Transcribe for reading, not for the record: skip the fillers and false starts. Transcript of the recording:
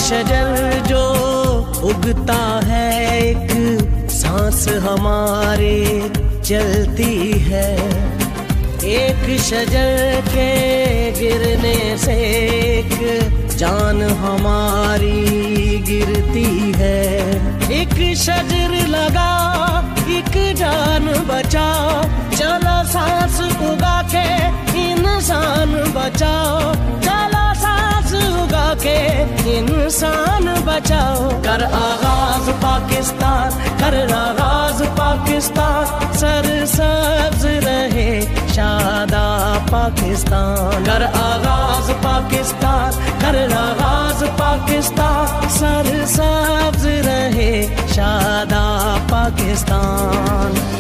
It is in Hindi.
शजर जो उगता है, एक सांस हमारे चलती है। एक शजर के गिरने से एक जान हमारी गिरती है। एक शजर लगा एक जान बचाओ, चलो सांस उगा के इंसान बचाओ, चलो सांस उगा के इंसान बचाओ। कर आगाज पाकिस्तान, कर आगाज पाकिस्तान, सरसब्ज रहे शादा पाकिस्तान। कर आगाज पाकिस्तान, कर आगाज पाकिस्तान, सरसब्ज रहे शादा पाकिस्तान।